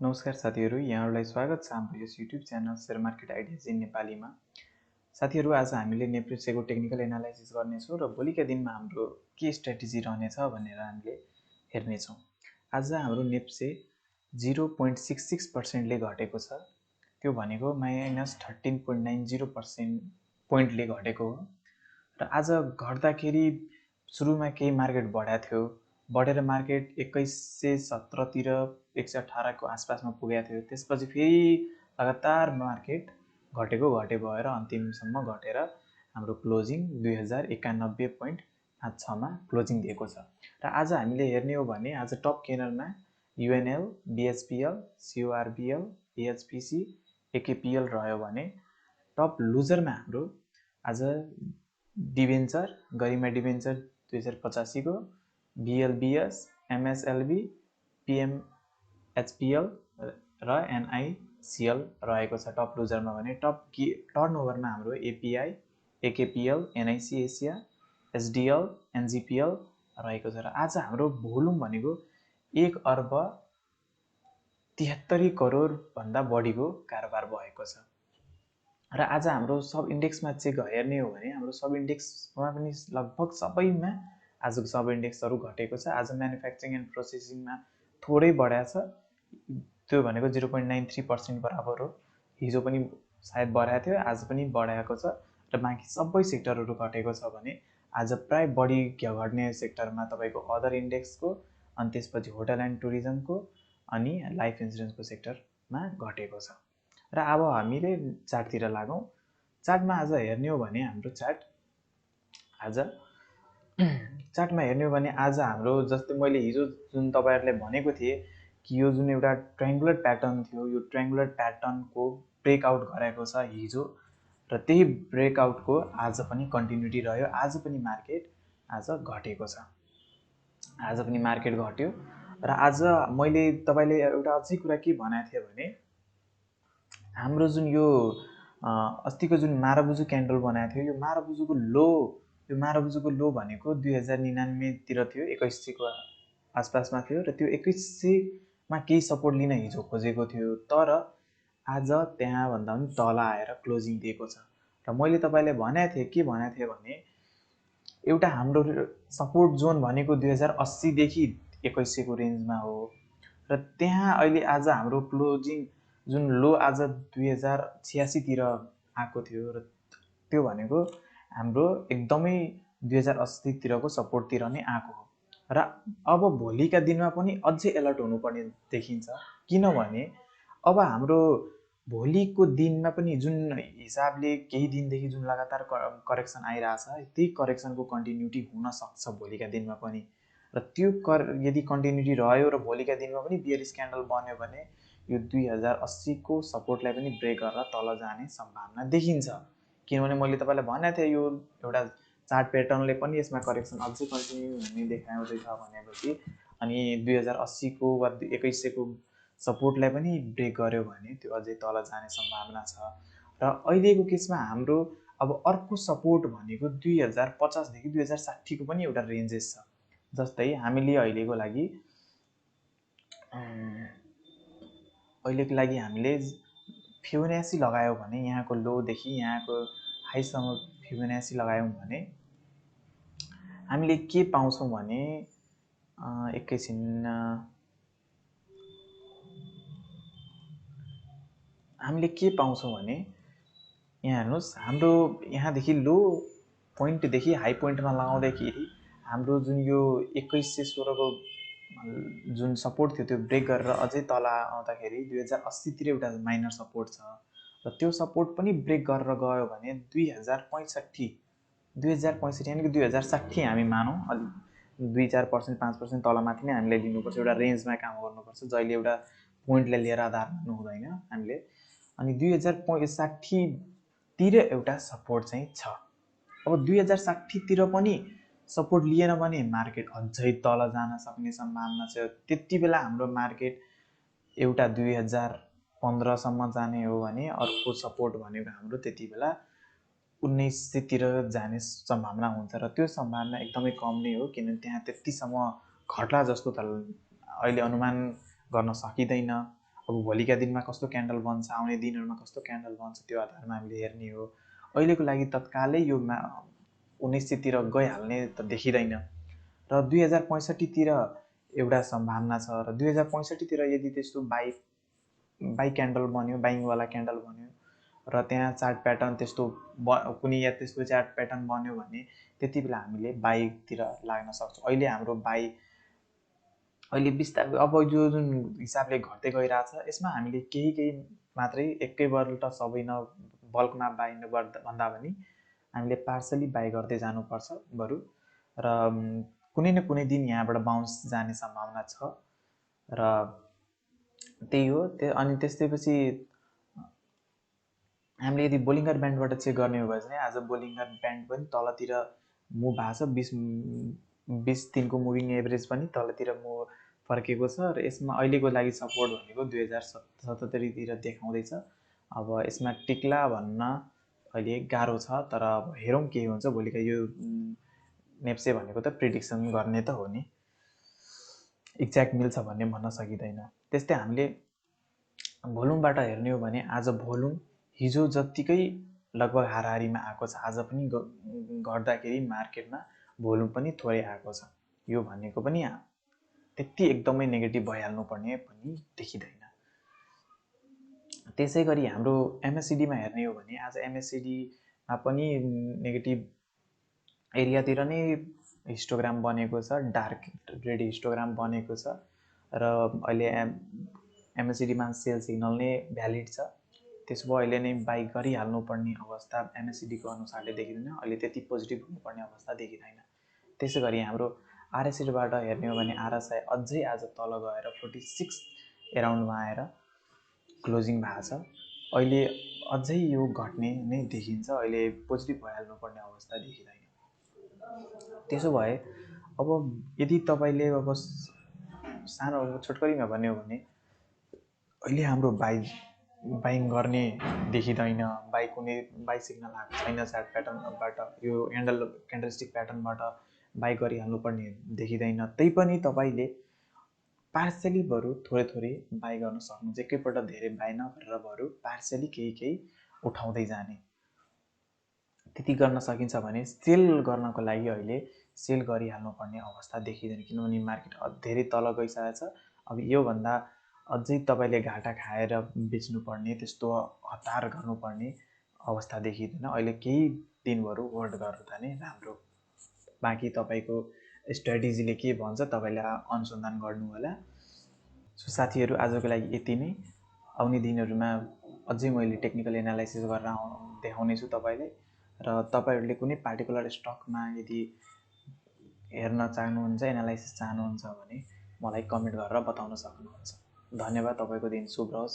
नमस्कार साथीहरु, यहाँहरुलाई स्वागत छ हाम्रो यस YouTube channel share market ideas in नेपालीमा। साथीहरु, आज हामीले नेप्सेको टेक्निकल एनालाइसिस गर्नेछौं र भोलिका दिनमा हाम्रो के स्ट्र्याटेजी रहनेछ भनेर हामीले हेर्नेछौं। आज हाम्रो नेप्से 0.66% ले घटेको छ। त्यो भनेको -13.90% पोइन्टले घटेको हो। र आज घट्दाखेरि सुरुमा केही मार्केट बढाएको थियो, बढेर मार्केट 2117 तिर 118 को आसपासमा पुगेको थियो। त्यसपछि फेरि लगातार मार्केट घटेको घटे भएर अन्तिमसम्म घटेर हाम्रो क्लोजिङ 2091.56 मा क्लोजिङ दिएको छ। र आज हामीले हेर्ने हो भने आज top गेनरमा UNL, BHPL, CORBL, AHPC, AKPL रह्यो भने टप लुजरमा हाम्रो आज डिभेन्चर, गरिमा डिभेन्चर 2085 को, BLBS, MSLB, PMHPL र NICL रहेको छ टप लुजरमा भने। टप टर्नओभरमा हाम्रो API, AKPL, NIC Asia, SDL, NGPL रहेको छ। र आज हाम्रो भोल्युम भनेको 1 अर्ब 73 करोड भन्दा बढीको कारोबार भएको छ। र आज हाम्रो सब इन्डेक्समा चेक हेर्ने हो भने हाम्रो सब इन्डेक्समा पनि लगभग सबैमा आजको सब इन्डेक्सहरु घटेको छ। आज म्यानुफ्याक्चरिङ एन्ड प्रोसेसिङमा थोरै बढाएको छ, त्यो भनेको 0.93% बराबर हो। हिजो पनि सायद बढाएको थियो, आज पनि बढाएको छ। र बाँकी सबै सेक्टरहरु घटेको छ भने आज प्राय बढी घट्ने सेक्टरमा तपाईको अदर इन्डेक्सको, अनि त्यसपछि होटल एन्ड टुरिज्मको, अनि लाइफ इन्स्योरेन्सको सेक्टरमा घटेको छ। र अब हामीले चार्टतिर लागौं। चार्टमा आज हेर्ने हो भने हाम्रो चार्टमा हेर्ने हो भने आज हाम्रो जस्तै मैले हिजो जुन तपाईहरुले भनेको थिए कि यो जुन एउटा ट्रायंगुलर प्याटर्न थियो, यो ट्रायंगुलर प्याटर्नको ब्रेकआउट गरेको छ हिजो, र त्यही ब्रेकआउटको आज पनि कन्टिन्युटी रह्यो। आज पनि मार्केट आज घटेको छ, आज पनि मार्केट घट्यो। र आज मैले तपाईले एउटा अझै कुरा के भनेको थिए भने हाम्रो जुन यो अस्तिको जुन माराबुजु क्यान्डल बनाएको थियो, यो माराबुजुको लो भनेको 2099 तिर थियो, 2100 को आसपासमा थियो। र त्यो 2100 मा केही सपोर्ट लिन हिजो खोजेको थियो, तर आज त्यहाँ भन्दा पनि तल आएर क्लोजिङ दिएको छ। र मैले तपाईलाई भनेको थिए भने एउटा हाम्रो सपोर्ट जोन भनेको 2080 देखि 2100 को रेन्जमा हो। र त्यहाँ अहिले आज हाम्रो क्लोजिङ जुन लो आज 2086 तिर आएको थियो, र त्यो भनेको हाम्रो एकदमै 2080 तिरको सपोर्ट तिर नै आएको हो। र अब भोलिका दिनमा पनि अझै अलर्ट हुनुपर्ने देखिन्छ, किनभने अब हाम्रो भोलिको दिनमा पनि जुन हिसाबले केही दिनदेखि जुन लगातार करेक्सन आइरहेछ, त्यही करेक्सनको कन्टिन्युटी हुन सक्छ भोलिका दिनमा पनि। र त्यो यदि कन्टिन्युटी रह्यो र भोलिका दिनमा पनि बियरिश क्यान्डल बन्यो भने यो 2080 को सपोर्टलाई पनि ब्रेक गरेर तल जाने सम्भावना देखिन्छ। किनभने मैले तपाईलाई भनेको थिए यो एउटा चार्ट प्याटर्नले पनि यसमा करेक्सन अझै कन्टिन्यू हुने देखाउँदैछ भनेपछि, अनि 2080 को वा 2100 को सपोर्टलाई पनि ब्रेक गर्यो भने त्यो अझै तल जाने सम्भावना छ। र अहिलेको केसमा हाम्रो अब अर्को सपोर्ट भनेको 2050 देखि 2060 को पनि एउटा रेन्जेस छ। जस्तै हामीले अहिलेको लागि हामीले फिबोनाची लगायौं भने यहाँको लो देखि यहाँको हाईसम्म फिबोनाची लगायौं भने हामीले के पाउँछौं भने एकैछिन हामीले के पाउँछौं भने यहाँ हेर्नुस्, हाम्रो यहाँदेखि लो पोइन्ट देखि हाई पोइन्टमा लगाउँदाखेरि हाम्रो जुन यो 2116 को जुन सपोर्ट थियो त्यो ब्रेक गरेर अझै तल आउँदाखेरि 2080 तिर एउटा माइनर सपोर्ट छ। र त्यो सपोर्ट पनि ब्रेक गरेर गयो भने 2065 यानी 2060 हामी मानौं, अलि 2-4%, 5% तलमाथि नै हामीले लिनुपर्छ, एउटा रेन्जमा काम गर्नुपर्छ, जहिले एउटा पोइन्टलाई लिएर आधार मान्नु हुँदैन हामीले। अनि 2060 तिर एउटा सपोर्ट चाहिँ छ। अब 2060 तिर पनि सपोर्ट लिएन भने मार्केट अझै तल जान सक्ने सम्भावना छ। त्यति बेला हाम्रो मार्केट एउटा 2015 सम्म जाने हो भने अर्को सपोर्ट भनेको हाम्रो त्यति बेला 1900 तिर जाने सम्भावना हुन्छ। र त्यो सम्भावना एकदमै कम नै हो, किनभने त्यहाँ त्यतिसम्म घट्ला जस्तो त अहिले अनुमान गर्न सकिदैन। अब भोलिका दिनमा कस्तो क्यान्डल बन्छ, आउने दिनहरूमा कस्तो क्यान्डल बन्छ, त्यो आधारमा हामीले हेर्ने हो। अहिलेको लागि तत्कालै यो 1900तिर गइहाल्ने त देखिँदैन र 2065तिर एउटा सम्भावना छ र 2065तिर यदि त्यस्तो बाई क्यान्डल बन्यो, बाइङवाला क्यान्डल बन्यो र त्यहाँ चार्ट प्याटर्न त्यस्तो कुनै या त्यस्तो चार्ट प्याटर्न बन्यो भने त्यति बेला हामीले बाईतिर लाग्न सक्छौँ। अहिले हाम्रो बाई अहिले बिस्तारै अब यो जुन हिसाबले घट्दै गइरहेछ यसमा हामीले केही मात्रै एकैपल्ट सबै बल्कमा बाई भन्दा पनि हामीले पार्सली बाई गर्दै जानुपर्छ बरु। र कुनै न कुनै दिन यहाँबाट बााउन्स जाने सम्भावना छ र त्यही हो। अनि त्यसपछि हामीले यदि बोलिङ्गर ब्यान्डबाट चेक गर्ने हो भने आज बोलिङ्गर ब्यान्ड पनि तलतिर मुभ भएको छ। 20 दिनको मुभिङ एभरेज पनि तलतिर मुभ फर्केको छ र यसमा अहिलेको लागि सपोर्ट भनेको 2077तिर देखाउँदैछ। अब यसमा टिक्ला भन्न अहिले गाह्रो छ, तर अब हेरौँ के हुन्छ भोलिका। यो नेप्से भनेको त प्रिडिक्सन गर्ने त हो नि, एक्ज्याक्ट मिल्छ भन्ने भन्न सकिँदैन। त्यस्तै हामीले भोल्युमबाट हेर्ने हो भने आज भोल्युम हिजो जत्तिकै लगभग हाराहारीमा आएको छ। आज पनि घट्दाखेरि मार्केटमा भोल्युम पनि थोरै आएको छ। यो भनेको पनि त्यति एकदमै नेगेटिभ भइहाल्नु पर्ने पनि देखिँदैन। त्यसै गरी हाम्रो एमएससिडीमा हेर्ने हो भने आज एमएससिडीमा पनि नेगेटिभ एरियातिर नै हिस्टोग्राम बनेको छ, डार्क रेड हिस्टोग्राम बनेको छ र अहिले एमएससिडीमा सेल सिग्नल नै भ्यालिड छ। त्यसो भए अहिले नै बाई गरिहाल्नुपर्ने अवस्था एमएससिडीको अनुसारले देखिँदैन, अहिले त्यति पोजिटिभ हुनुपर्ने अवस्था देखिँदैन। त्यसै गरी हाम्रो आरएसआईबाट हेर्ने हो भने आरएसआई अझै आज तल गएर 46 एराउन्डमा आएर क्लोजिङ भएको छ। अहिले अझै यो घट्ने नै देखिन्छ, अहिले पोजिटिभ भइहाल्नुपर्ने अवस्था देखिँदैन। त्यसो भए अब यदि तपाईँले अब सानो छोटकरीमा भन्ने हो भने अहिले हाम्रो बाइङ गर्ने देखिँदैन। बाई सिग्नल आएको छैन चार्ट प्याटर्नबाट, यो क्यान्डलस्टिक प्याटर्नबाट बाई गरिहाल्नुपर्ने देखिँदैन। त्यही पनि तपाईँले पार्सली बरु थोरै बाई गर्न सक्नुहुन्छ। एकैपल्ट धेरै बाई नगरेर बरु पार्सली केही उठाउँदै जाने, त्यति गर्न सकिन्छ भने सेल गर्नको लागि अहिले सेल गरिहाल्नुपर्ने अवस्था देखिँदैन, किनभने मार्केट धेरै तल गइसकेको छ। अब योभन्दा अझै तपाईँले घाटा खाएर बेच्नुपर्ने, त्यस्तो हतार गर्नुपर्ने अवस्था देखिँदैन। अहिले केही दिनहरू होल्ड गर्दा नै राम्रो। बाँकी तपाईँको स्ट्राटेजीले के भन्छ तपाईँले अनुसन्धान गर्नु होला। सो साथीहरू, आजको लागि यति नै। आउने दिनहरूमा अझै मैले टेक्निकल एनालाइसिस गरेर देखाउने छु तपाईँलाई। र तपाईँहरूले कुनै पार्टिकुलर स्टकमा यदि हेर्न चाहनुहुन्छ, एनालाइसिस चाहनुहुन्छ भने मलाई कमेन्ट गरेर बताउन सक्नुहुन्छ। धन्यवाद। तपाईँको दिन शुभ रहोस्।